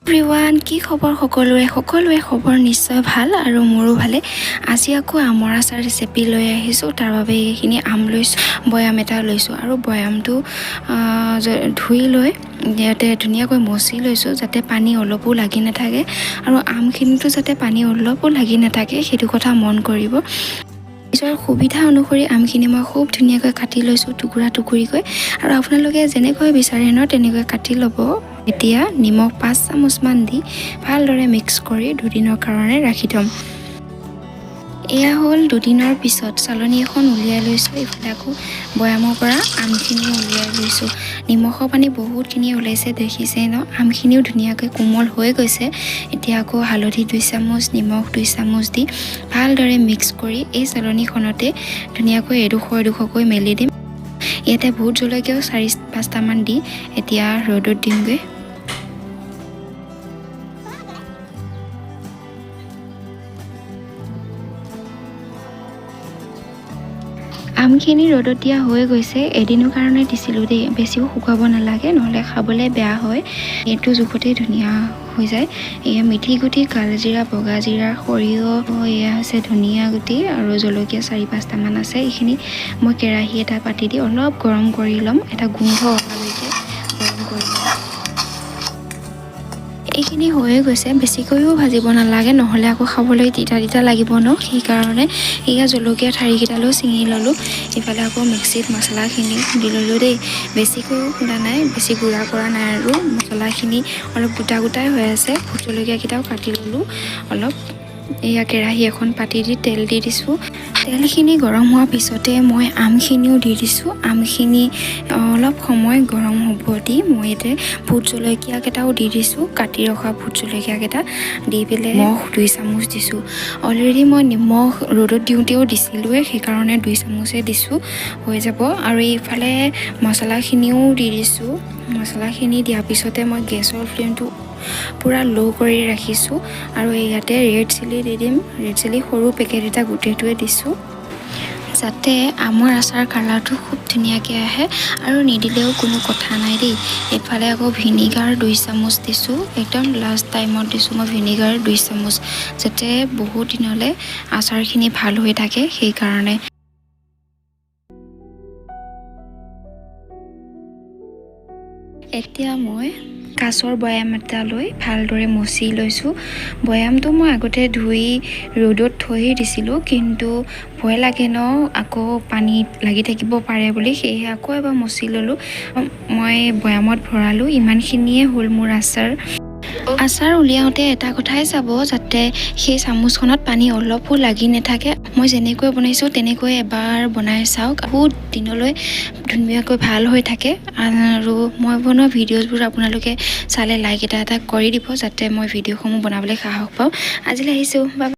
everyone কি খবৰ সকলোৰে খবৰ নিশ্চয় ভাল আৰু মোৰো ভালে আজি আকৌ আমৰ আচাৰ ৰেচিপি লৈ আহিছোঁ তাৰ বাবে এইখিনি আম লৈছোঁ বয়াম এটা লৈছোঁ আৰু বয়ামটো ধুই লৈ ইয়াতে ধুনীয়াকৈ মচি লৈছোঁ যাতে পানী অলপো লাগি নাথাকে আৰু আমখিনিতো যাতে পানী অলপো লাগি নাথাকে সেইটো কথা মন কৰিব নিজৰ সুবিধা অনুসৰি আমখিনি মই খুব ধুনীয়াকৈ কাটি লৈছোঁ টুকুৰিকৈ আৰু আপোনালোকে যেনেকৈ বিচাৰে ন তেনেকৈ কাটি ল'ব এতিয়া নিমখ 5 চামুচমান দি ভালদৰে মিক্স কৰি দুদিনৰ কাৰণে ৰাখি থ'ম এয়া হ'ল দুদিনৰ পিছত চালনী এখন উলিয়াই লৈছোঁ ইফালে আকৌ বয়ামৰ পৰা আমখিনি উলিয়াই লৈছোঁ নিমখৰ পানী বহুতখিনি ওলাইছে দেখিছে ন আমখিনিও ধুনীয়াকৈ কোমল হৈ গৈছে এতিয়া আকৌ হালধি 2 চামুচ নিমখ 2 চামুচ দি ভালদৰে মিক্স কৰি এই চালনীখনতে ধুনীয়াকৈ এডোখৰকৈ মেলি দিম ইয়াতে ভোট জলকীয়াও 4-5টা মান দি এতিয়া ৰ'দত দিমগৈ আমখিনি ৰ'দত দিয়া হৈ গৈছে এদিনৰ কাৰণে দিছিলোঁ দেই বেছিও শুকাব নালাগে নহ'লে খাবলৈ বেয়া হয় এইটো জোখতে ধুনীয়া হৈ যায় এয়া মিঠি গুটি কালজিৰা বগা জিৰা সৰিয়হ এয়া হৈছে ধনিয়া গুটি আৰু জলকীয়া 4-5টা মান আছে এইখিনি মই কেৰাহী এটা পাতি দি অলপ গৰম কৰি ল'ম এটা গোন্ধ অহালৈকে গৰম কৰি ল'ম এইখিনি হৈয়ে গৈছে বেছিকৈও ভাজিব নালাগে নহ'লে আকৌ খাবলৈ তিতা লাগিব ন সেইকাৰণে এয়া জলকীয়া ঠাৰিকেইটালৈ ছিঙি ল'লোঁ ইফালে আকৌ মিক্সিত মছলাখিনি দি ল'লোঁ দেই বেছিকৈও খুন্দা নাই বেছি গুড়া কৰা নাই আৰু মছলাখিনি অলপ গোটাই হৈ আছে ভোট জলকীয়াকেইটাও কাটি ল'লোঁ অলপ এয়া কেৰাহী এখন পাতি দি তেল দি দিছোঁ তেলখিনি গৰম হোৱাৰ পিছতে মই আমখিনিও দি দিছোঁ আমখিনি অলপ সময় গৰম হ'ব দি মই ইয়াতে ভোট জলকীয়াকেইটাও দি দিছোঁ কাটি ৰখা ভোট জলকীয়াকেইটা দি পেলাই নিমখ 2 চামুচ দিছোঁ অলৰেডি মই নিমখ ৰ'দত দিওঁতেও দিছিলোঁৱে সেইকাৰণে 2 চামুচে দিছোঁ হৈ যাব আৰু এইফালে মছলাখিনিও দি দিছোঁ মছলাখিনি দিয়াৰ পিছতে মই গেছৰ ফ্লেমটো পুৰা ল' কৰি ৰাখিছোঁ আৰু ইয়াতে ৰেড চিলি দি দিম ৰেড চিলি সৰু পেকেট এটা গোটেইটোৱে দিছোঁ যাতে আমৰ আচাৰ কালাৰটো খুব ধুনীয়াকৈ আহে আৰু নিদিলেও কোনো কথা নাই দেই এইফালে আকৌ ভিনেগাৰ 2 চামুচ দিছোঁ একদম লাষ্ট টাইমত দিছোঁ মই ভিনেগাৰ 2 চামুচ যাতে বহুত দিনলৈ আচাৰখিনি ভাল হৈ থাকে সেইকাৰণে এতিয়া মই কাঁচৰ বয়াম এটা লৈ ভালদৰে মচি লৈছোঁ বয়ামটো মই আগতে ধুই ৰ'দত থৈ দিছিলোঁ কিন্তু ভয় লাগে ন আকৌ পানী লাগি থাকিব পাৰে বুলি সেয়েহে আকৌ এবাৰ মচি ল'লোঁ মই বয়ামত ভৰালোঁ ইমানখিনিয়ে হ'ল মোৰ আচাৰ উলিয়াওঁতে এটা কথাই চাব যাতে সেই চামুচখনত পানী অলপো লাগি নাথাকে মই যেনেকৈ বনাইছোঁ তেনেকৈ এবাৰ বনাই চাওক বহুত দিনলৈ ধুনীয়াকৈ ভাল হৈ থাকে আৰু মই বনোৱা ভিডিঅ'ছবোৰ আপোনালোকে চালে লাইক এটা কৰি দিব যাতে মই ভিডিঅ'সমূহ বনাবলৈ সাহস পাওঁ আজিলৈ আহিছোঁ